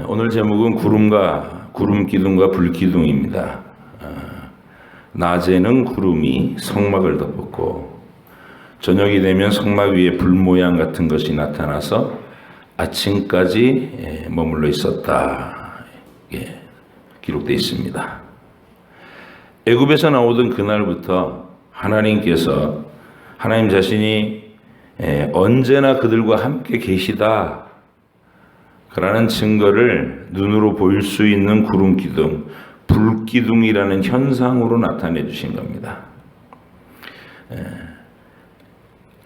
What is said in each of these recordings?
오늘 제목은 구름 기둥과 불 기둥입니다. 낮에는 구름이 성막을 덮었고 저녁이 되면 성막 위에 불 모양 같은 것이 나타나서 아침까지 머물러 있었다. 기록되어 있습니다. 애굽에서 나오던 그날부터 하나님 자신이 언제나 그들과 함께 계시다 그라는 증거를 눈으로 보일 수 있는 구름 기둥, 불 기둥이라는 현상으로 나타내 주신 겁니다.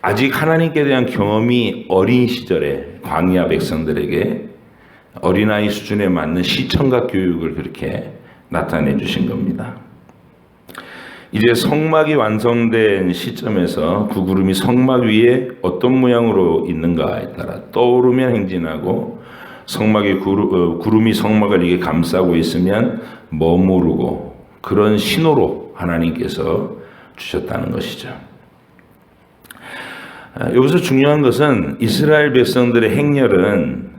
아직 하나님께 대한 경험이 어린 시절에 광야 백성들에게 어린아이 수준에 맞는 시청각 교육을 그렇게 나타내 주신 겁니다. 이제 성막이 완성된 시점에서 그 구름이 성막 위에 어떤 모양으로 있는가에 따라 떠오르면 행진하고 구름이 성막을 이게 감싸고 있으면 머무르고 그런 신호로 하나님께서 주셨다는 것이죠. 여기서 중요한 것은 이스라엘 백성들의 행렬은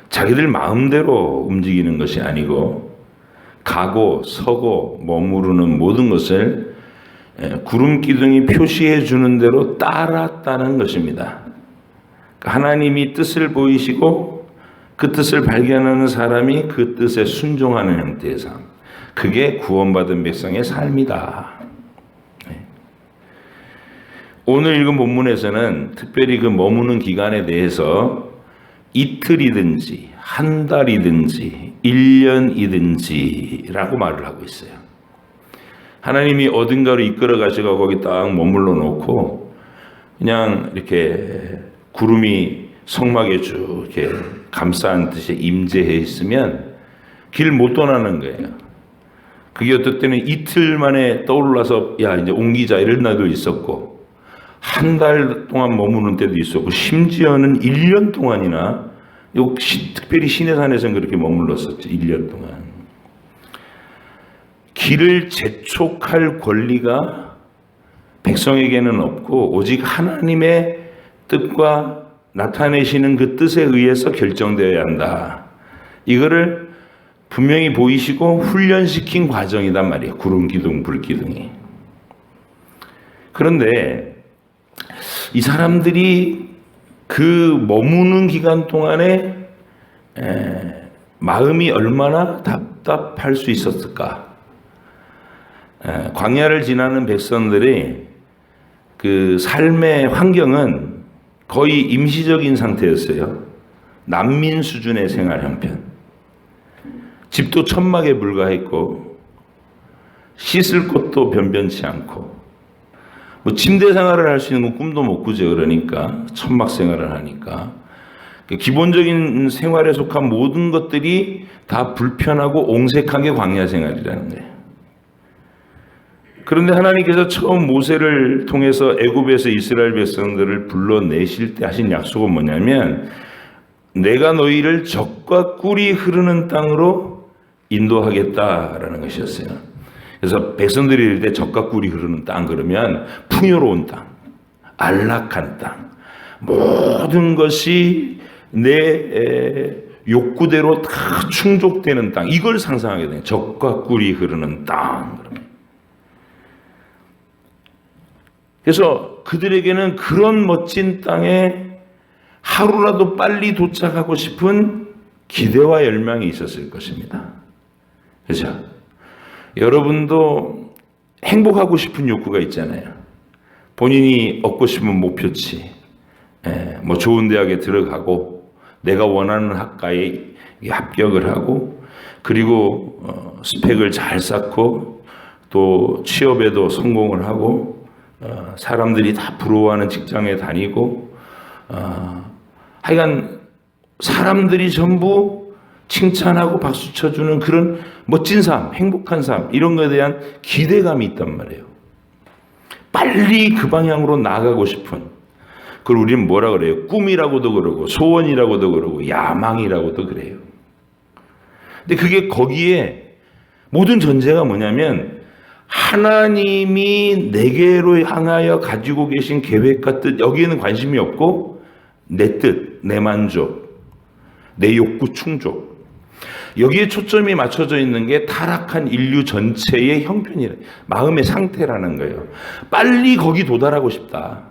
자기들 마음대로 움직이는 것이 아니고 가고 서고 머무르는 모든 것을 구름 기둥이 표시해 주는 대로 따랐다는 것입니다. 하나님이 뜻을 보이시고 그 뜻을 발견하는 사람이 그 뜻에 순종하는 형태의 삶, 그게 구원받은 백성의 삶이다. 오늘 읽은 본문에서는 특별히 그 머무는 기간에 대해서 이틀이든지 한 달이든지 1년이든지 라고 말을 하고 있어요. 하나님이 어딘가로 이끌어 가셔서 거기 딱 머물러 놓고 그냥 이렇게 구름이 성막에 쭉 이렇게 감싸는 듯이 임재해 있으면 길 못 떠나는 거예요. 그게 어떨 때는 이틀 만에 떠올라서 야 이제 옮기자 이런 날도 있었고 한 달 동안 머무는 때도 있었고 심지어는 1년 동안이나 특별히 시내산에서는 그렇게 머물렀었죠. 1년 동안. 길을 재촉할 권리가 백성에게는 없고 오직 하나님의 뜻과 나타내시는 그 뜻에 의해서 결정되어야 한다. 이거를 분명히 보이시고 훈련시킨 과정이란 말이에요. 구름 기둥, 불 기둥이. 그런데 이 사람들이 그 머무는 기간 동안에 마음이 얼마나 답답할 수 있었을까? 광야를 지나는 백성들의 그 삶의 환경은 거의 임시적인 상태였어요. 난민 수준의 생활 형편. 집도 천막에 불과했고 씻을 곳도 변변치 않고 침대 생활을 할 수 있는 건 꿈도 못 꾸죠. 그러니까 천막 생활을 하니까 기본적인 생활에 속한 모든 것들이 다 불편하고 옹색한 게 광야 생활이라는 거예요. 그런데 하나님께서 처음 모세를 통해서 애굽에서 이스라엘 백성들을 불러내실 때 하신 약속은 뭐냐면 내가 너희를 젖과 꿀이 흐르는 땅으로 인도하겠다라는 것이었어요. 그래서 백성들이 이럴 때 젖과 꿀이 흐르는 땅 그러면 풍요로운 땅, 안락한 땅, 모든 것이 내 욕구대로 다 충족되는 땅, 이걸 상상하게 돼요. 젖과 꿀이 흐르는 땅. 그래서 그들에게는 그런 멋진 땅에 하루라도 빨리 도착하고 싶은 기대와 열망이 있었을 것입니다. 그렇죠? 여러분도 행복하고 싶은 욕구가 있잖아요. 본인이 얻고 싶은 목표치, 뭐 좋은 대학에 들어가고 내가 원하는 학과에 합격을 하고 그리고 스펙을 잘 쌓고 또 취업에도 성공을 하고 사람들이 다 부러워하는 직장에 다니고 하여간 사람들이 전부 칭찬하고 박수 쳐주는 그런 멋진 삶, 행복한 삶 이런 것에 대한 기대감이 있단 말이에요. 빨리 그 방향으로 나아가고 싶은 그걸 우리는 뭐라 그래요? 꿈이라고도 그러고 소원이라고도 그러고 야망이라고도 그래요. 근데 그게 거기에 모든 전제가 뭐냐면 하나님이 내게로 향하여 가지고 계신 계획과 뜻 여기에는 관심이 없고 내 뜻, 내 만족, 내 욕구 충족 여기에 초점이 맞춰져 있는 게 타락한 인류 전체의 형편이라, 마음의 상태라는 거예요. 빨리 거기 도달하고 싶다.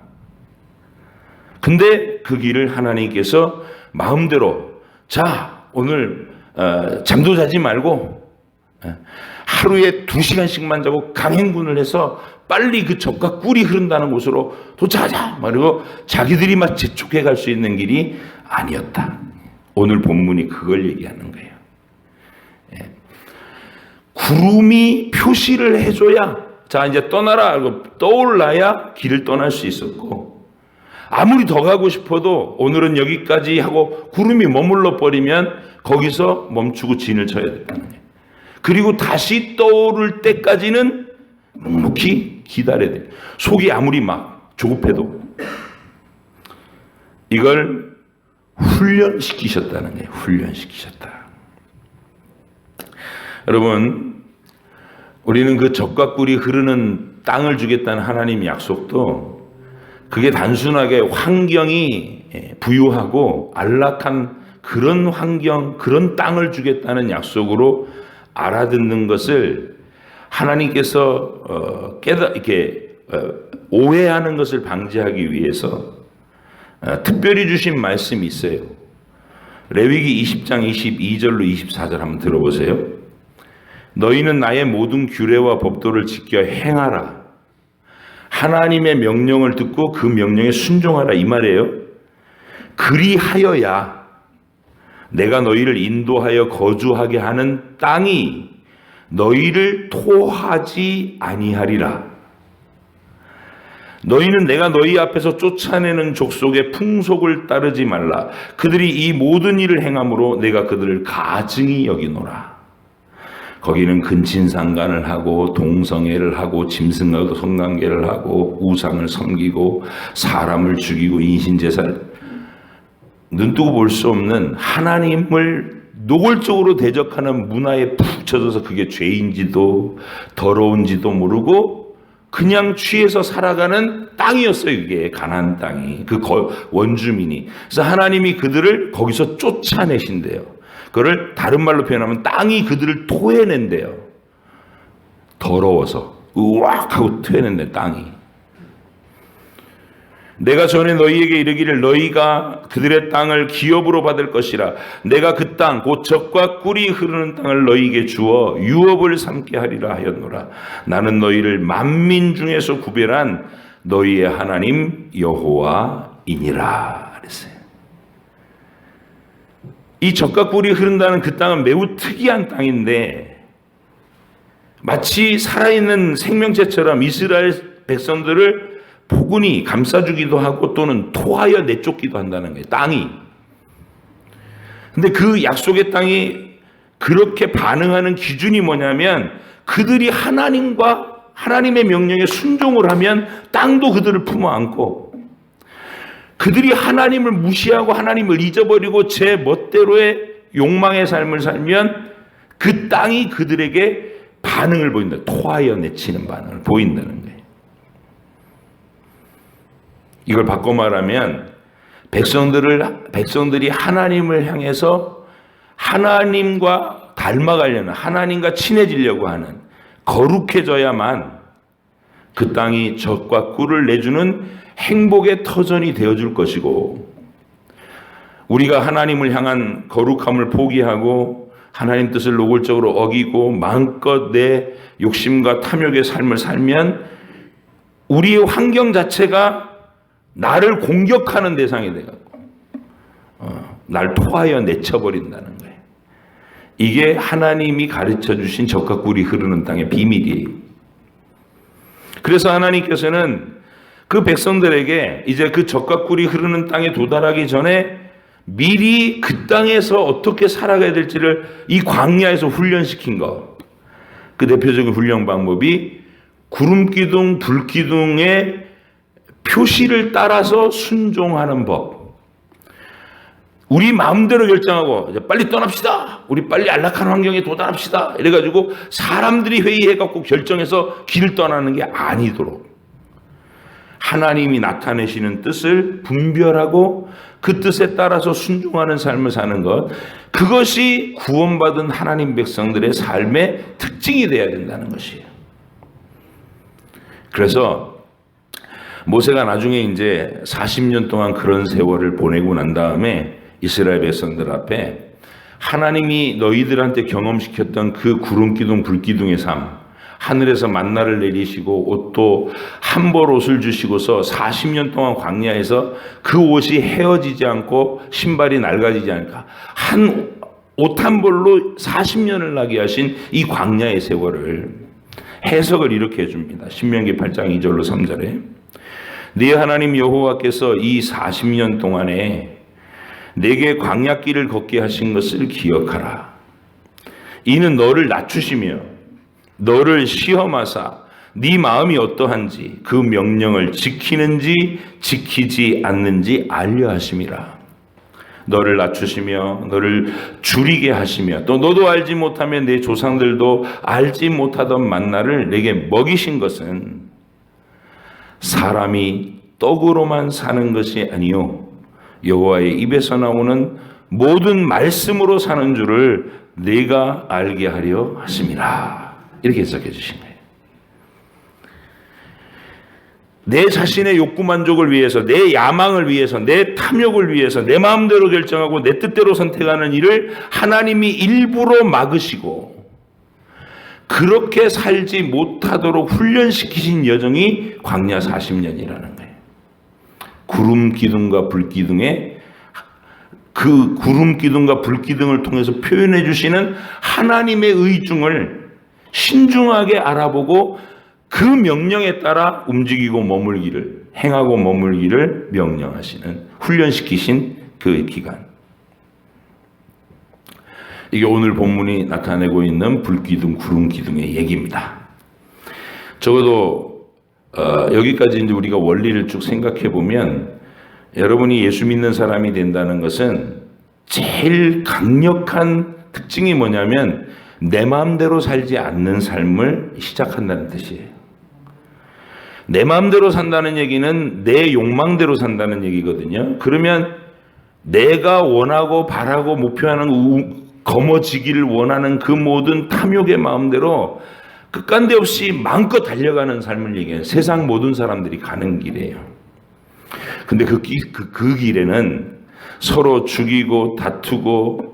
근데 그 길을 하나님께서 마음대로, 자, 오늘 잠도 자지 말고 하루에 2시간씩만 자고 강행군을 해서 빨리 그 젖과 꿀이 흐른다는 곳으로 도착하자. 그리고 자기들이 막 재촉해 갈 수 있는 길이 아니었다. 오늘 본문이 그걸 얘기하는 거예요. 구름이 표시를 해줘야, 자, 이제 떠나라 하고 떠올라야 길을 떠날 수 있었고, 아무리 더 가고 싶어도 오늘은 여기까지 하고 구름이 머물러 버리면 거기서 멈추고 진을 쳐야 됐다는 거예요. 그리고 다시 떠오를 때까지는 묵묵히 기다려야 돼요. 속이 아무리 막 조급해도. 이걸 훈련시키셨다는 거예요. 훈련시키셨다. 여러분, 우리는 그 젖과 꿀이 흐르는 땅을 주겠다는 하나님의 약속도 그게 단순하게 환경이 부유하고 안락한 그런 환경, 그런 땅을 주겠다는 약속으로 알아듣는 것을 하나님께서 오해하는 것을 방지하기 위해서 특별히 주신 말씀이 있어요. 레위기 20장 22절로 24절 한번 들어보세요. 너희는 나의 모든 규례와 법도를 지켜 행하라. 하나님의 명령을 듣고 그 명령에 순종하라, 이 말이에요. 그리하여야 내가 너희를 인도하여 거주하게 하는 땅이 너희를 토하지 아니하리라. 너희는 내가 너희 앞에서 쫓아내는 족속의 풍속을 따르지 말라. 그들이 이 모든 일을 행함으로 내가 그들을 가증히 여기노라. 거기는 근친상간을 하고 동성애를 하고 짐승하고 성관계를 하고 우상을 섬기고 사람을 죽이고 인신제사를, 눈뜨고 볼 수 없는 하나님을 노골적으로 대적하는 문화에 푹 젖어서 그게 죄인지도 더러운지도 모르고 그냥 취해서 살아가는 땅이었어요. 이게 가나안 땅이, 그 원주민이. 그래서 하나님이 그들을 거기서 쫓아내신대요. 그걸 다른 말로 표현하면 땅이 그들을 토해낸대요. 더러워서 으악 하고 토해낸대, 땅이. 내가 전에 너희에게 이르기를 너희가 그들의 땅을 기업으로 받을 것이라. 내가 그 땅 곧 젖과 꿀이 흐르는 땅을 너희에게 주어 유업을 삼게 하리라 하였노라. 나는 너희를 만민 중에서 구별한 너희의 하나님 여호와이니라 그랬어요. 이 젖과 꿀이 흐른다는 그 땅은 매우 특이한 땅인데 마치 살아있는 생명체처럼 이스라엘 백성들을 포근히 감싸주기도 하고 또는 토하여 내쫓기도 한다는 거예요. 땅이. 근데 그 약속의 땅이 그렇게 반응하는 기준이 뭐냐면 그들이 하나님의 명령에 순종을 하면 땅도 그들을 품어 안고, 그들이 하나님을 무시하고 하나님을 잊어버리고 제 멋대로의 욕망의 삶을 살면 그 땅이 그들에게 반응을 보인다. 토하여 내치는 반응을 보인다는 거예요. 이걸 바꿔 말하면 백성들이 하나님을 향해서 하나님과 닮아가려는, 하나님과 친해지려고 하는, 거룩해져야만 그 땅이 젖과 꿀을 내주는 행복의 터전이 되어줄 것이고, 우리가 하나님을 향한 거룩함을 포기하고 하나님 뜻을 노골적으로 어기고 마음껏 내 욕심과 탐욕의 삶을 살면 우리의 환경 자체가 나를 공격하는 대상이 돼갖고 날 토하여 내쳐버린다는 거예요. 이게 하나님이 가르쳐 주신 젖과 꿀이 흐르는 땅의 비밀이에요. 그래서 하나님께서는 그 백성들에게 이제 그 젖과 꿀이 흐르는 땅에 도달하기 전에 미리 그 땅에서 어떻게 살아가야 될지를 이 광야에서 훈련시킨 것. 그 대표적인 훈련 방법이 구름기둥, 불기둥의 표시를 따라서 순종하는 법. 우리 마음대로 결정하고 이제 빨리 떠납시다. 우리 빨리 안락한 환경에 도달합시다. 이래가지고 사람들이 회의해갖고 결정해서 길을 떠나는 게 아니도록 하나님이 나타내시는 뜻을 분별하고 그 뜻에 따라서 순종하는 삶을 사는 것, 그것이 구원받은 하나님 백성들의 삶의 특징이 되어야 된다는 것이에요. 그래서 모세가 나중에 이제 40년 동안 그런 세월을 보내고 난 다음에 이스라엘 백성들 앞에 하나님이 너희들한테 경험시켰던 그 구름 기둥 불 기둥의 삶, 하늘에서 만나를 내리시고 옷도 한 벌 옷을 주시고서 40년 동안 광야에서 그 옷이 헤어지지 않고 신발이 낡아지지 않을까, 한 옷 한 벌로 40년을 나게 하신 이 광야의 세월을 해석을 이렇게 해줍니다. 신명기 8장 2절로 3절에 네 하나님 여호와께서 이 40년 동안에 내게 광야길을 걷게 하신 것을 기억하라. 이는 너를 낮추시며 너를 시험하사 네 마음이 어떠한지 그 명령을 지키는지 지키지 않는지 알려 하심이라. 너를 낮추시며 너를 줄이게 하시며 또 너도 알지 못하면 내 조상들도 알지 못하던 만나를 내게 먹이신 것은 사람이 떡으로만 사는 것이 아니요 여호와의 입에서 나오는 모든 말씀으로 사는 줄을 내가 알게 하려 하심이라. 이렇게 해석해 주신 거예요. 내 자신의 욕구 만족을 위해서, 내 야망을 위해서, 내 탐욕을 위해서 내 마음대로 결정하고 내 뜻대로 선택하는 일을 하나님이 일부러 막으시고 그렇게 살지 못하도록 훈련시키신 여정이 광야 40년이라는 거예요. 구름 기둥과 불 기둥에, 그 구름 기둥과 불 기둥을 통해서 표현해 주시는 하나님의 의중을 신중하게 알아보고 그 명령에 따라 움직이고 머물기를, 행하고 머물기를 명령하시는, 훈련시키신 그 기간. 이게 오늘 본문이 나타내고 있는 불기둥, 구름기둥의 얘기입니다. 적어도 여기까지 이제 우리가 원리를 쭉 생각해 보면 여러분이 예수 믿는 사람이 된다는 것은 제일 강력한 특징이 뭐냐면 내 마음대로 살지 않는 삶을 시작한다는 뜻이에요. 내 마음대로 산다는 얘기는 내 욕망대로 산다는 얘기거든요. 그러면 내가 원하고 바라고 목표하는 거머쥐기를 원하는 그 모든 탐욕의 마음대로 끝간데 없이 마음껏 달려가는 삶을 얘기해요. 세상 모든 사람들이 가는 길이에요. 근데 그 길에는 서로 죽이고 다투고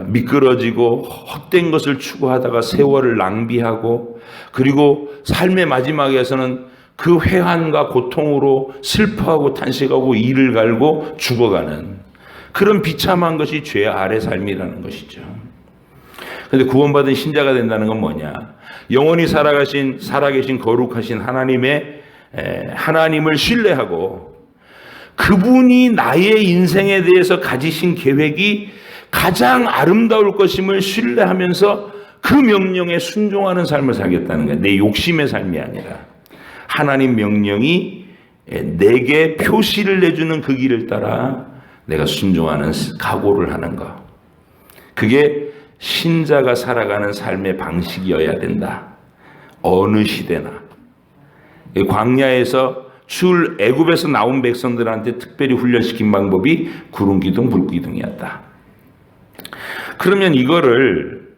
미끄러지고 헛된 것을 추구하다가 세월을 낭비하고, 그리고 삶의 마지막에서는 그 회한과 고통으로 슬퍼하고 탄식하고 이를 갈고 죽어가는 그런 비참한 것이 죄 아래 삶이라는 것이죠. 그런데 구원받은 신자가 된다는 건 뭐냐? 영원히 살아계신 거룩하신 하나님을 신뢰하고 그분이 나의 인생에 대해서 가지신 계획이 가장 아름다울 것임을 신뢰하면서 그 명령에 순종하는 삶을 살겠다는 거예요. 내 욕심의 삶이 아니라 하나님 명령이 내게 표시를 내주는 그 길을 따라 내가 순종하는 각오를 하는 것. 그게 신자가 살아가는 삶의 방식이어야 된다. 어느 시대나. 광야에서 애굽에서 나온 백성들한테 특별히 훈련시킨 방법이 구름기둥, 불기둥이었다. 그러면 이거를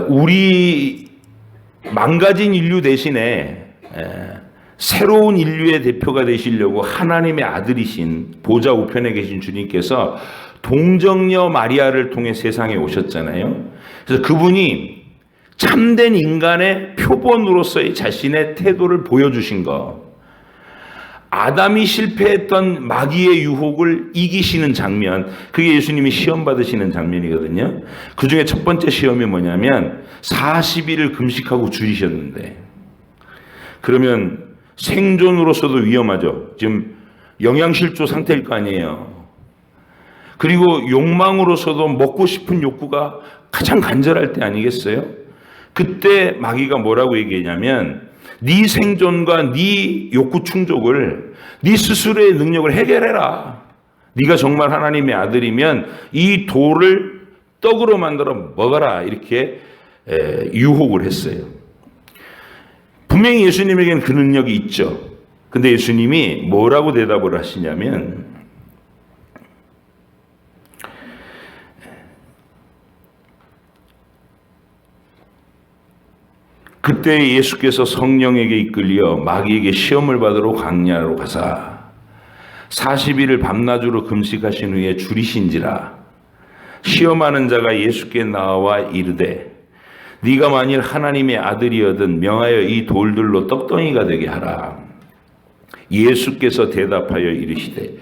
우리 망가진 인류 대신에 새로운 인류의 대표가 되시려고 하나님의 아들이신 보좌 우편에 계신 주님께서 동정녀 마리아를 통해 세상에 오셨잖아요. 그래서 그분이 참된 인간의 표본으로서의 자신의 태도를 보여주신 것, 아담이 실패했던 마귀의 유혹을 이기시는 장면, 그게 예수님이 시험 받으시는 장면이거든요. 그 중에 첫 번째 시험이 뭐냐면 40일을 금식하고 줄이셨는데, 그러면 생존으로서도 위험하죠. 지금 영양실조 상태일 거 아니에요. 그리고 욕망으로서도 먹고 싶은 욕구가 가장 간절할 때 아니겠어요? 그때 마귀가 뭐라고 얘기했냐면 네 생존과 네 욕구 충족을 네 스스로의 능력을 해결해라. 네가 정말 하나님의 아들이면 이 돌을 떡으로 만들어 먹어라. 이렇게 유혹을 했어요. 분명히 예수님에게는 그 능력이 있죠. 근데 예수님이 뭐라고 대답을 하시냐면 그때 예수께서 성령에게 이끌려 마귀에게 시험을 받으러 광야로 가사 40일을 밤낮으로 금식하신 후에 줄이신지라. 시험하는 자가 예수께 나와 이르되 네가 만일 하나님의 아들이거든 명하여 이 돌들로 떡덩이가 되게 하라. 예수께서 대답하여 이르시되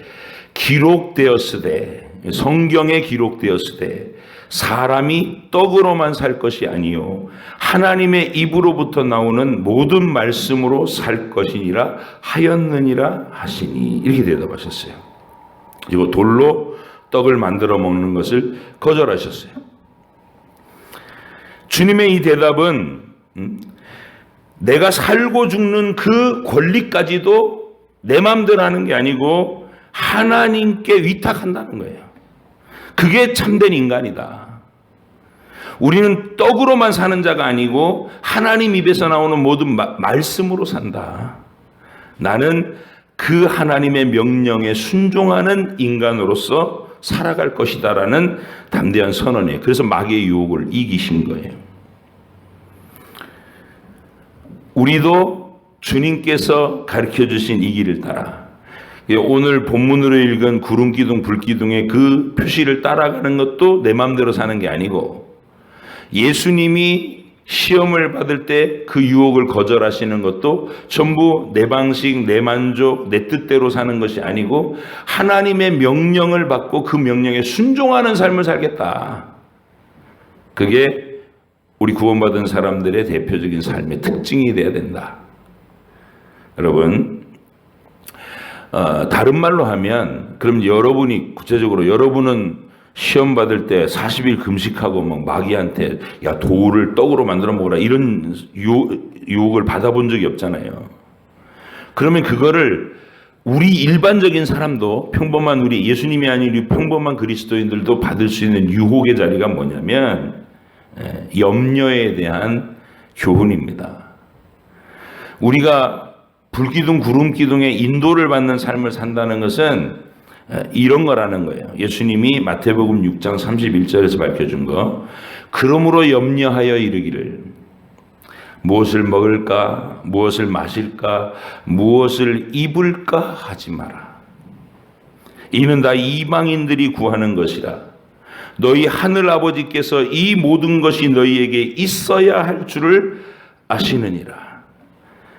기록되었으되, 성경에 기록되었으되 사람이 떡으로만 살 것이 아니요 하나님의 입으로부터 나오는 모든 말씀으로 살 것이니라 하였느니라 하시니. 이렇게 대답하셨어요. 그리고 돌로 떡을 만들어 먹는 것을 거절하셨어요. 주님의 이 대답은 내가 살고 죽는 그 권리까지도 내 마음대로 하는 게 아니고 하나님께 위탁한다는 거예요. 그게 참된 인간이다. 우리는 떡으로만 사는 자가 아니고 하나님 입에서 나오는 모든 말씀으로 산다. 나는 그 하나님의 명령에 순종하는 인간으로서 살아갈 것이다라는 담대한 선언이에요. 그래서 마귀의 유혹을 이기신 거예요. 우리도 주님께서 가르쳐 주신 이 길을 따라, 오늘 본문으로 읽은 구름기둥 불기둥의 그 표시를 따라가는 것도 내 마음대로 사는 게 아니고, 예수님이 시험을 받을 때 그 유혹을 거절하시는 것도 전부 내 방식, 내 만족, 내 뜻대로 사는 것이 아니고 하나님의 명령을 받고 그 명령에 순종하는 삶을 살겠다. 그게 우리 구원받은 사람들의 대표적인 삶의 특징이 되어야 된다. 여러분, 다른 말로 하면, 그럼 여러분이 구체적으로 여러분은 시험 받을 때 40일 금식하고 막 마귀한테 야 돌을 떡으로 만들어 먹으라 이런 유혹을 받아본 적이 없잖아요. 그러면 그거를 우리 일반적인 사람도, 평범한 우리 예수님이 아닌 우리 평범한 그리스도인들도 받을 수 있는 유혹의 자리가 뭐냐면 염려에 대한 교훈입니다. 우리가 불기둥 구름기둥의 인도를 받는 삶을 산다는 것은 이런 거라는 거예요. 예수님이 마태복음 6장 31절에서 밝혀준 거. 그러므로 염려하여 이르기를 무엇을 먹을까, 무엇을 마실까, 무엇을 입을까 하지 마라. 이는 다 이방인들이 구하는 것이라. 너희 하늘 아버지께서 이 모든 것이 너희에게 있어야 할 줄을 아시느니라.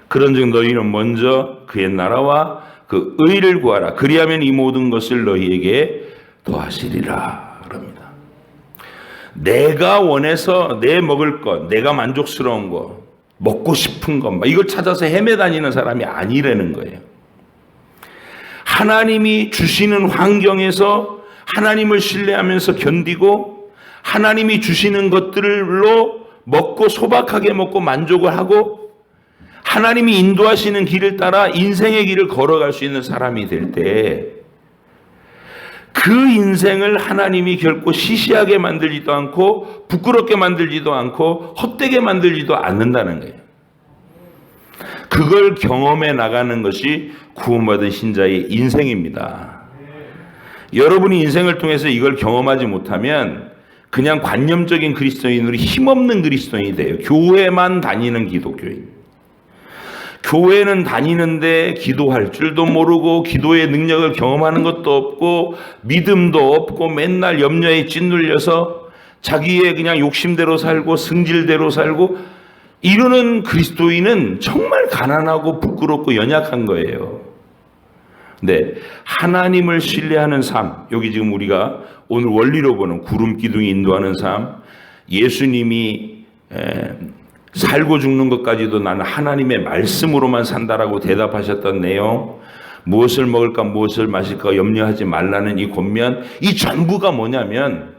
그런즉 너희는 먼저 그의 나라와 그 의를 구하라. 그리하면 이 모든 것을 너희에게 더하시리라. 그럽니다. 내가 원해서 내 먹을 것, 내가 만족스러운 것, 먹고 싶은 것, 이걸 찾아서 헤매다니는 사람이 아니라는 거예요. 하나님이 주시는 환경에서 하나님을 신뢰하면서 견디고 하나님이 주시는 것들로 먹고 소박하게 먹고 만족을 하고 하나님이 인도하시는 길을 따라 인생의 길을 걸어갈 수 있는 사람이 될 때 그 인생을 하나님이 결코 시시하게 만들지도 않고 부끄럽게 만들지도 않고 헛되게 만들지도 않는다는 거예요. 그걸 경험해 나가는 것이 구원받은 신자의 인생입니다. 여러분이 인생을 통해서 이걸 경험하지 못하면 그냥 관념적인 그리스도인으로 힘없는 그리스도인이 돼요. 교회만 다니는 기독교인. 교회는 다니는데 기도할 줄도 모르고 기도의 능력을 경험하는 것도 없고 믿음도 없고 맨날 염려에 짓눌려서 자기의 그냥 욕심대로 살고 승질대로 살고 이러는 그리스도인은 정말 가난하고 부끄럽고 연약한 거예요. 네, 하나님을 신뢰하는 삶, 여기 지금 우리가 오늘 원리로 보는 구름 기둥이 인도하는 삶, 예수님이 살고 죽는 것까지도 나는 하나님의 말씀으로만 산다라고 대답하셨던 내용, 무엇을 먹을까 무엇을 마실까 염려하지 말라는 이 권면, 이 전부가 뭐냐면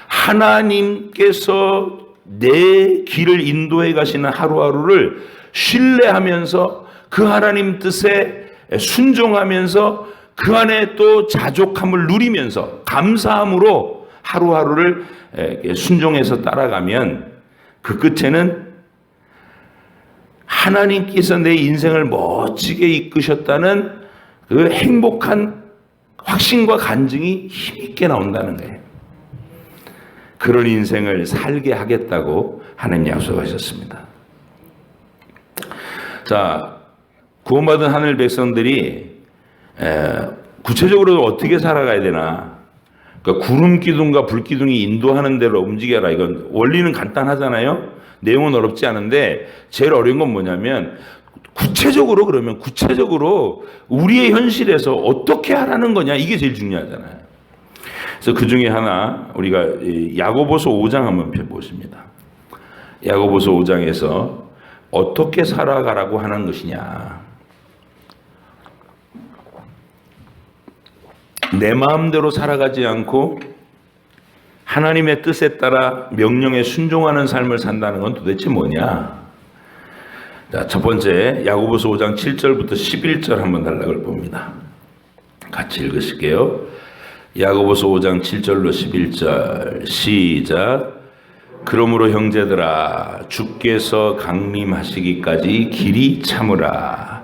하나님께서 내 길을 인도해 가시는 하루하루를 신뢰하면서 그 하나님 뜻에 순종하면서 그 안에 또 자족함을 누리면서 감사함으로 하루하루를 순종해서 따라가면 그 끝에는 하나님께서 내 인생을 멋지게 이끄셨다는 그 행복한 확신과 간증이 힘있게 나온다는 거예요. 그런 인생을 살게 하겠다고 하나님 약속하셨습니다. 자, 구원받은 하늘 백성들이 구체적으로 어떻게 살아가야 되나? 그러니까 구름 기둥과 불 기둥이 인도하는 대로 움직여라. 이건 원리는 간단하잖아요. 내용은 어렵지 않은데 제일 어려운 건 뭐냐면 구체적으로 우리의 현실에서 어떻게 하라는 거냐, 이게 제일 중요하잖아요. 그래서 그 중에 하나 우리가 야고보서 5장 한번 펴보십니다. 야고보서 5장에서 어떻게 살아가라고 하는 것이냐. 내 마음대로 살아가지 않고 하나님의 뜻에 따라 명령에 순종하는 삶을 산다는 건 도대체 뭐냐? 자, 첫 번째 야고보서 5장 7절부터 11절 한번 단락을 봅니다. 같이 읽으실게요. 야고보서 5장 7절로 11절 시작. 그러므로 형제들아 주께서 강림하시기까지 길이 참으라.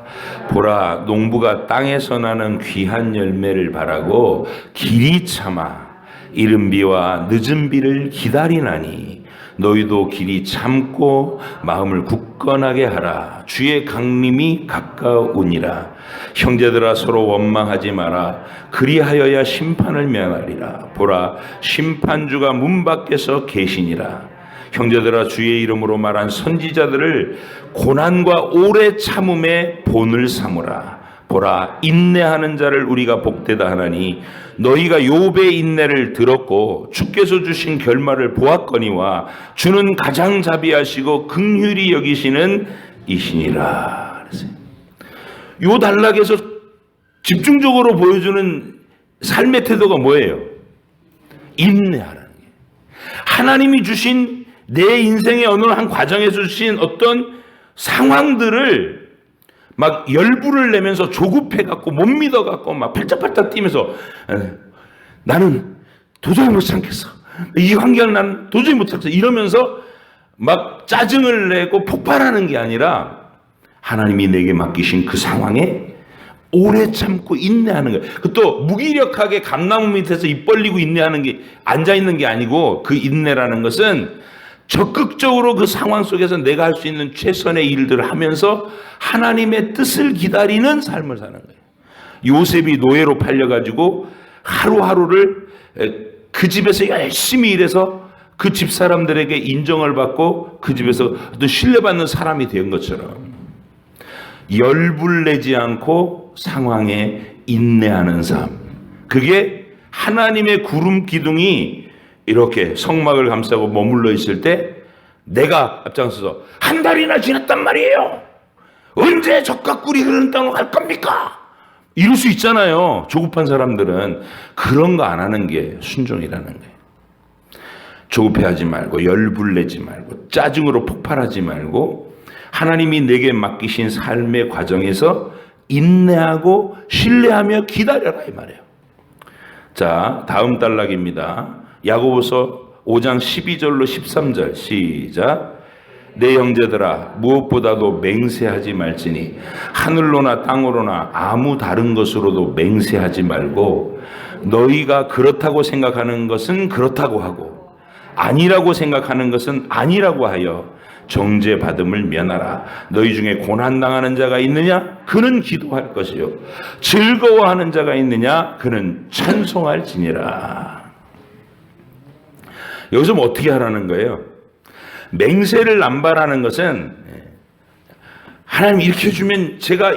보라, 농부가 땅에서 나는 귀한 열매를 바라고 길이 참아 이른 비와 늦은 비를 기다리나니 너희도 길이 참고 마음을 굳건하게 하라. 주의 강림이 가까우니라. 형제들아 서로 원망하지 마라. 그리하여야 심판을 면하리라. 보라, 심판주가 문 밖에서 계시니라. 형제들아 주의 이름으로 말한 선지자들을 고난과 오래 참음의 본을 삼으라. 보라, 인내하는 자를 우리가 복되다 하나니 너희가 욥의 인내를 들었고 주께서 주신 결말을 보았거니와 주는 가장 자비하시고 긍휼히 여기시는 이시니라. 요 단락에서 집중적으로 보여주는 삶의 태도가 뭐예요? 인내하라는 게. 하나님이 주신 내 인생의 어느 한 과정에서 주신 어떤 상황들을 막 열불을 내면서 조급해갖고 못 믿어갖고 막 팔짝팔짝 뛰면서 나는 도저히 못 참겠어. 이 환경을 나는 도저히 못 참겠어. 이러면서 막 짜증을 내고 폭발하는 게 아니라 하나님이 내게 맡기신 그 상황에 오래 참고 인내하는 거예요. 또 무기력하게 감나무 밑에서 입 벌리고 인내하는 게 앉아있는 게 아니고 그 인내라는 것은 적극적으로 그 상황 속에서 내가 할 수 있는 최선의 일들을 하면서 하나님의 뜻을 기다리는 삶을 사는 거예요. 요셉이 노예로 팔려가지고 하루하루를 그 집에서 열심히 일해서 그 집 사람들에게 인정을 받고 그 집에서 어떤 신뢰받는 사람이 된 것처럼 열불내지 않고 상황에 인내하는 삶. 그게 하나님의 구름 기둥이 이렇게 성막을 감싸고 머물러 있을 때 내가 앞장서서 한 달이나 지났단 말이에요. 언제 젖과 꿀이 흐르는 땅으로 갈 겁니까? 이럴 수 있잖아요. 조급한 사람들은. 그런 거 안 하는 게 순종이라는 거예요. 조급해하지 말고 열불내지 말고 짜증으로 폭발하지 말고 하나님이 내게 맡기신 삶의 과정에서 인내하고 신뢰하며 기다려라 이 말이에요. 자, 다음 단락입니다. 야고보서 5장 12절로 13절 시작. 내 형제들아 무엇보다도 맹세하지 말지니 하늘로나 땅으로나 아무 다른 것으로도 맹세하지 말고 너희가 그렇다고 생각하는 것은 그렇다고 하고 아니라고 생각하는 것은 아니라고 하여 정죄받음을 면하라. 너희 중에 고난당하는 자가 있느냐? 그는 기도할 것이요 즐거워하는 자가 있느냐? 그는 찬송할지니라. 여기서 뭐 어떻게 하라는 거예요? 맹세를 남발하는 것은 하나님 이렇게 해주면 제가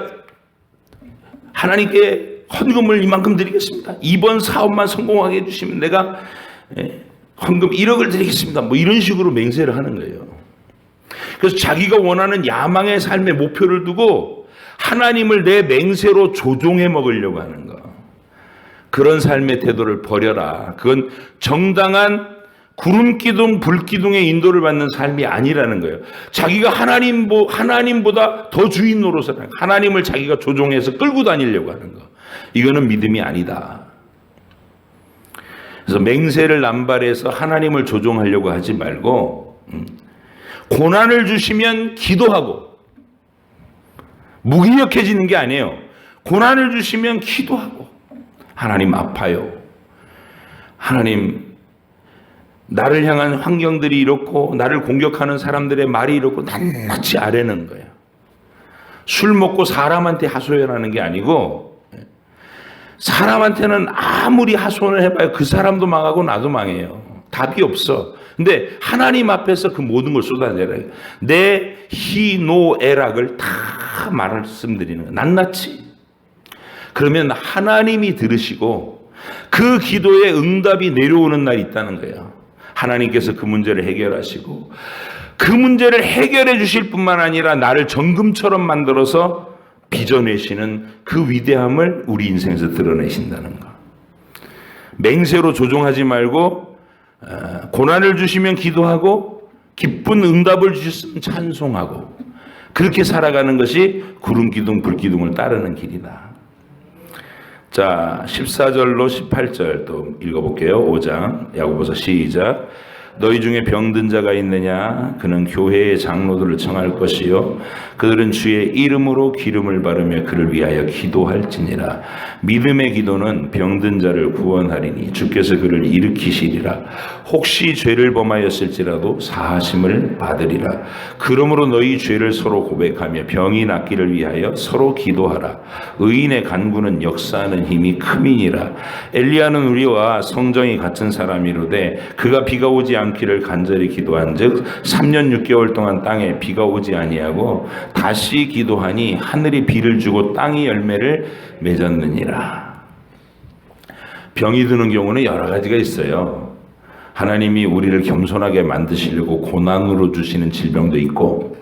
하나님께 헌금을 이만큼 드리겠습니다. 이번 사업만 성공하게 해주시면 내가 헌금 1억을 드리겠습니다. 뭐 이런 식으로 맹세를 하는 거예요. 그래서 자기가 원하는 야망의 삶의 목표를 두고 하나님을 내 맹세로 조종해 먹으려고 하는 거. 그런 삶의 태도를 버려라. 그건 정당한 구름기둥, 불기둥의 인도를 받는 삶이 아니라는 거예요. 자기가 하나님보다 더 주인 노릇을 하는, 하나님을 자기가 조종해서 끌고 다니려고 하는 거. 이거는 믿음이 아니다. 그래서 맹세를 남발해서 하나님을 조종하려고 하지 말고 고난을 주시면 기도하고 무기력해지는 게 아니에요. 고난을 주시면 기도하고 하나님 아파요. 하나님 나를 향한 환경들이 이렇고 나를 공격하는 사람들의 말이 이렇고 낱낱이 아뢰는 거예요. 술 먹고 사람한테 하소연하는 게 아니고, 사람한테는 아무리 하소연을 해봐야 그 사람도 망하고 나도 망해요. 답이 없어. 근데 하나님 앞에서 그 모든 걸 쏟아내라. 내 희노애락을 다 말씀드리는 거야. 낱낱이. 그러면 하나님이 들으시고 그 기도에 응답이 내려오는 날이 있다는 거예요. 하나님께서 그 문제를 해결하시고 그 문제를 해결해 주실 뿐만 아니라 나를 정금처럼 만들어서 빚어내시는 그 위대함을 우리 인생에서 드러내신다는 거. 맹세로 조종하지 말고 고난을 주시면 기도하고 기쁜 응답을 주셨으면 찬송하고 그렇게 살아가는 것이 구름기둥 불기둥을 따르는 길이다. 자, 14절로 18절 또 읽어볼게요. 5장 야고보서 시작. 너희 중에 병든 자가 있느냐? 그는 교회의 장로들을 청할 것이요 그들은 주의 이름으로 기름을 바르며 그를 위하여 기도할지니라. 믿음의 기도는 병든 자를 구원하리니 주께서 그를 일으키시리라. 혹시 죄를 범하였을지라도 사하심을 받으리라. 그러므로 너희 죄를 서로 고백하며 병이 낫기를 위하여 서로 기도하라. 의인의 간구는 역사하는 힘이 큼이니라. 엘리야는 우리와 성정이 같은 사람이로되 그가 비가 오지 않기를 간절히 기도한즉 3년 6개월 동안 땅에 비가 오지 아니하고 다시 기도하니 하늘이 비를 주고 땅이 열매를 맺었느니라. 병이 드는 경우는 여러 가지가 있어요. 하나님이 우리를 겸손하게 만드시려고 고난으로 주시는 질병도 있고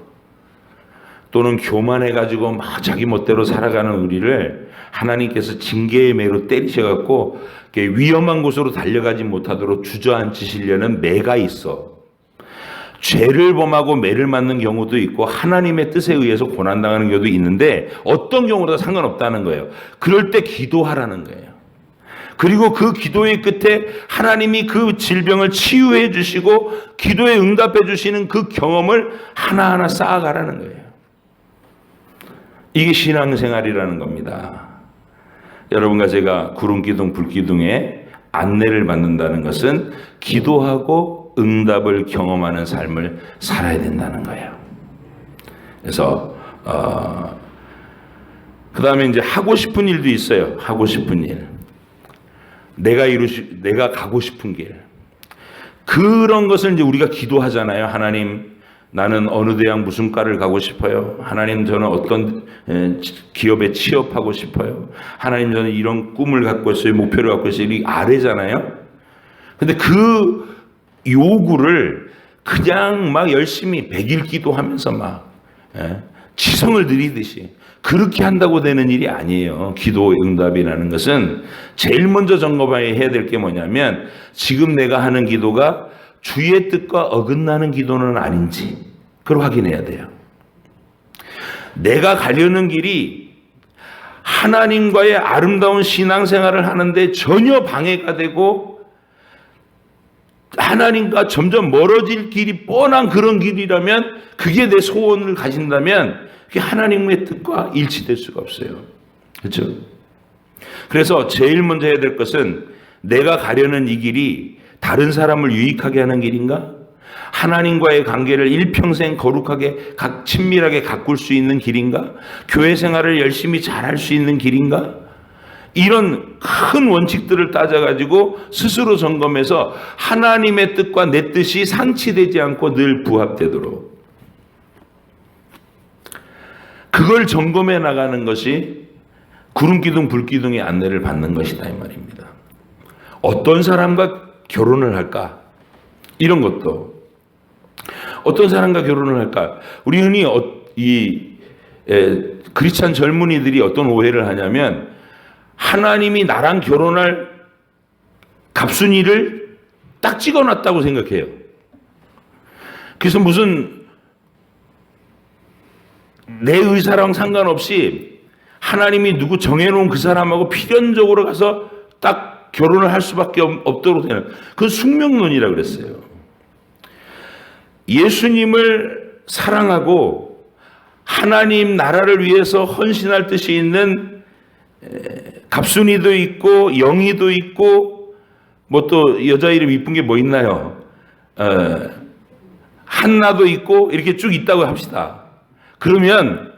또는 교만해가지고 막 자기 멋대로 살아가는 우리를 하나님께서 징계의 매로 때리셔갖고 위험한 곳으로 달려가지 못하도록 주저앉히시려는 매가 있어. 죄를 범하고 매를 맞는 경우도 있고 하나님의 뜻에 의해서 고난당하는 경우도 있는데 어떤 경우도 상관없다는 거예요. 그럴 때 기도하라는 거예요. 그리고 그 기도의 끝에 하나님이 그 질병을 치유해 주시고 기도에 응답해 주시는 그 경험을 하나하나 쌓아가라는 거예요. 이게 신앙생활이라는 겁니다. 여러분과 제가 구름기둥 불기둥에 안내를 받는다는 것은 기도하고 응답을 경험하는 삶을 살아야 된다는 거예요. 그래서 그 다음에 이제 하고 싶은 일도 있어요. 하고 싶은 일. 내가 가고 싶은 길. 그런 것을 이제 우리가 기도하잖아요. 하나님, 나는 어느 대학 무슨 과를 가고 싶어요. 하나님, 저는 어떤 기업에 취업하고 싶어요. 하나님, 저는 이런 꿈을 갖고 있어요. 목표를 갖고 있어요. 이 아래잖아요. 근데 그 요구를 그냥 막 열심히 백일 기도하면서 막 지성을 들이듯이 그렇게 한다고 되는 일이 아니에요. 기도 응답이라는 것은 제일 먼저 점검해야 될 게 뭐냐면 지금 내가 하는 기도가 주의 뜻과 어긋나는 기도는 아닌지 그걸 확인해야 돼요. 내가 가려는 길이 하나님과의 아름다운 신앙생활을 하는데 전혀 방해가 되고 하나님과 점점 멀어질 길이 뻔한 그런 길이라면 그게 내 소원을 가진다면 그게 하나님의 뜻과 일치될 수가 없어요. 그렇죠? 그래서 제일 먼저 해야 될 것은 내가 가려는 이 길이 다른 사람을 유익하게 하는 길인가? 하나님과의 관계를 일평생 거룩하게 친밀하게 가꿀 수 있는 길인가? 교회 생활을 열심히 잘할 수 있는 길인가? 이런 큰 원칙들을 따져가지고 스스로 점검해서 하나님의 뜻과 내 뜻이 상치되지 않고 늘 부합되도록 그걸 점검해 나가는 것이 구름기둥 불기둥의 안내를 받는 것이다 이 말입니다. 어떤 사람과 결혼을 할까? 이런 것도 어떤 사람과 결혼을 할까? 우리 흔히 크리스찬 젊은이들이 어떤 오해를 하냐면 하나님이 나랑 결혼할 갑순이를 딱 찍어놨다고 생각해요. 그래서 무슨 내 의사랑 상관없이 하나님이 누구 정해놓은 그 사람하고 필연적으로 가서 딱 결혼을 할 수밖에 없도록 되는 그건 숙명론이라고 그랬어요. 예수님을 사랑하고 하나님 나라를 위해서 헌신할 뜻이 있는 갑순이도 있고 영희도 있고 뭐 또 여자 이름 이쁜 게 뭐 있나요? 한나도 있고 이렇게 쭉 있다고 합시다. 그러면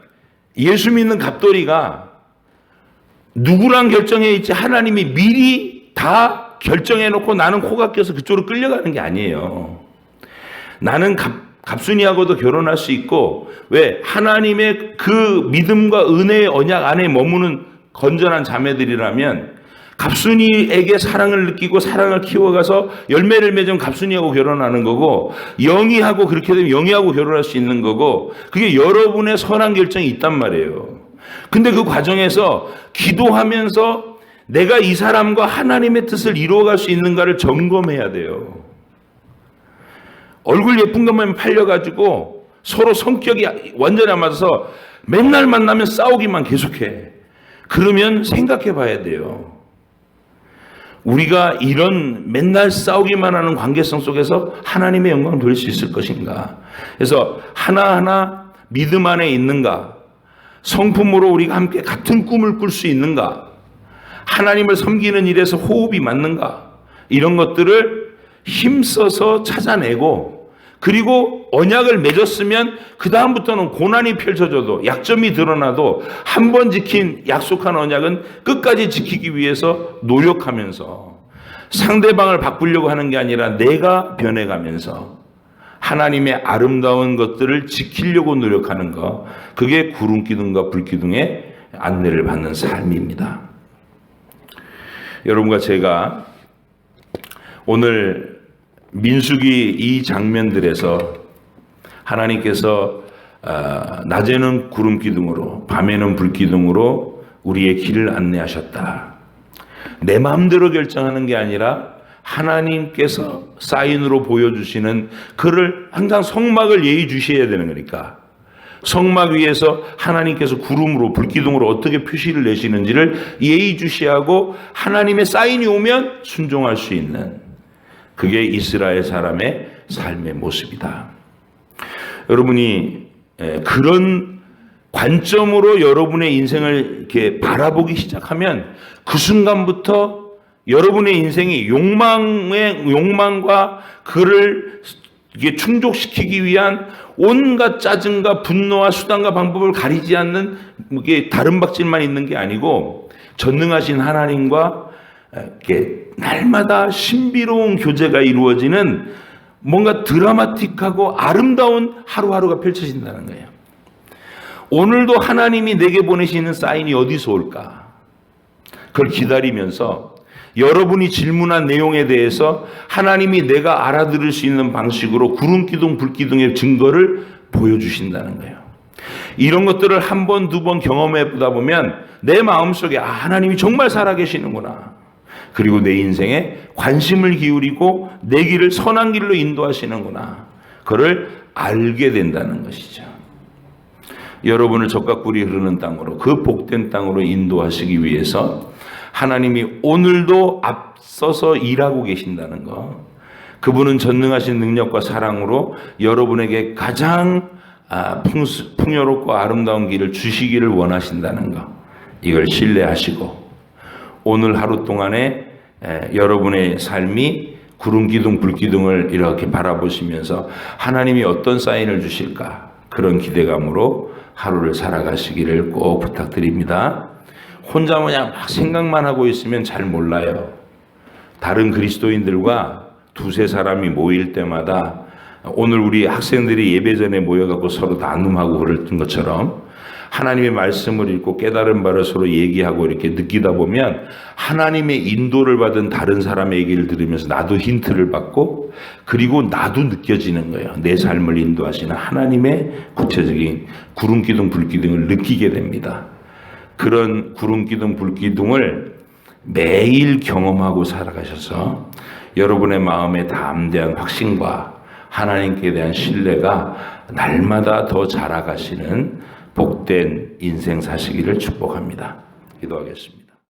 예수 믿는 갑돌이가 누구랑 결정해 있지 하나님이 미리 다 결정해 놓고 나는 코가 껴서 그쪽으로 끌려가는 게 아니에요. 나는 갑순이하고도 결혼할 수 있고, 왜? 하나님의 그 믿음과 은혜의 언약 안에 머무는 건전한 자매들이라면 갑순이에게 사랑을 느끼고 사랑을 키워가서 열매를 맺은 갑순이하고 결혼하는 거고, 영희하고 그렇게 되면 영희하고 결혼할 수 있는 거고, 그게 여러분의 선한 결정이 있단 말이에요. 근데 그 과정에서 기도하면서 내가 이 사람과 하나님의 뜻을 이루어갈 수 있는가를 점검해야 돼요. 얼굴 예쁜 것만 팔려가지고 서로 성격이 완전히 안 맞아서 맨날 만나면 싸우기만 계속해. 그러면 생각해 봐야 돼요. 우리가 이런 맨날 싸우기만 하는 관계성 속에서 하나님의 영광을 돌릴 수 있을 것인가? 그래서 하나하나 믿음 안에 있는가? 성품으로 우리가 함께 같은 꿈을 꿀 수 있는가? 하나님을 섬기는 일에서 호흡이 맞는가? 이런 것들을 힘써서 찾아내고, 그리고 언약을 맺었으면 그 다음부터는 고난이 펼쳐져도 약점이 드러나도 한 번 지킨 약속한 언약은 끝까지 지키기 위해서 노력하면서 상대방을 바꾸려고 하는 게 아니라 내가 변해가면서 하나님의 아름다운 것들을 지키려고 노력하는 것, 그게 구름기둥과 불기둥의 안내를 받는 삶입니다. 여러분과 제가 오늘 민수기 이 장면들에서 하나님께서 낮에는 구름기둥으로 밤에는 불기둥으로 우리의 길을 안내하셨다. 내 마음대로 결정하는 게 아니라 하나님께서 사인으로 보여주시는, 그를 항상 성막을 예의주시해야 되는 거니까 성막 위에서 하나님께서 구름으로 불기둥으로 어떻게 표시를 내시는지를 예의주시하고 하나님의 사인이 오면 순종할 수 있는, 그게 이스라엘 사람의 삶의 모습이다. 여러분이 그런 관점으로 여러분의 인생을 이렇게 바라보기 시작하면 그 순간부터 여러분의 인생이 욕망과 그를 이게 충족시키기 위한 온갖 짜증과 분노와 수단과 방법을 가리지 않는, 이게 다른 박질만 있는 게 아니고 전능하신 하나님과 이렇게 날마다 신비로운 교제가 이루어지는 뭔가 드라마틱하고 아름다운 하루하루가 펼쳐진다는 거예요. 오늘도 하나님이 내게 보내시는 사인이 어디서 올까? 그걸 기다리면서 여러분이 질문한 내용에 대해서 하나님이 내가 알아들을 수 있는 방식으로 구름기둥, 불기둥의 증거를 보여주신다는 거예요. 이런 것들을 한 번, 두 번 경험해 보다 보면 내 마음속에 하나님이 정말 살아계시는구나. 그리고 내 인생에 관심을 기울이고 내 길을 선한 길로 인도하시는구나. 그걸 알게 된다는 것이죠. 여러분을 젖과 꿀이 흐르는 땅으로, 그 복된 땅으로 인도하시기 위해서 하나님이 오늘도 앞서서 일하고 계신다는 것, 그분은 전능하신 능력과 사랑으로 여러분에게 가장 풍요롭고 아름다운 길을 주시기를 원하신다는 것, 이걸 신뢰하시고 오늘 하루 동안에 여러분의 삶이 구름기둥 불기둥을 이렇게 바라보시면서 하나님이 어떤 사인을 주실까, 그런 기대감으로 하루를 살아가시기를 꼭 부탁드립니다. 혼자 그냥 막 생각만 하고 있으면 잘 몰라요. 다른 그리스도인들과 두세 사람이 모일 때마다, 오늘 우리 학생들이 예배 전에 모여갖고 서로 나눔하고 그랬던 것처럼 하나님의 말씀을 읽고 깨달은 바를 서로 얘기하고 이렇게 느끼다 보면 하나님의 인도를 받은 다른 사람의 얘기를 들으면서 나도 힌트를 받고, 그리고 나도 느껴지는 거예요. 내 삶을 인도하시는 하나님의 구체적인 구름기둥 불기둥을 느끼게 됩니다. 그런 구름기둥 불기둥을 매일 경험하고 살아가셔서 여러분의 마음에 담대한 확신과 하나님께 대한 신뢰가 날마다 더 자라가시는 복된 인생 사시기를 축복합니다. 기도하겠습니다.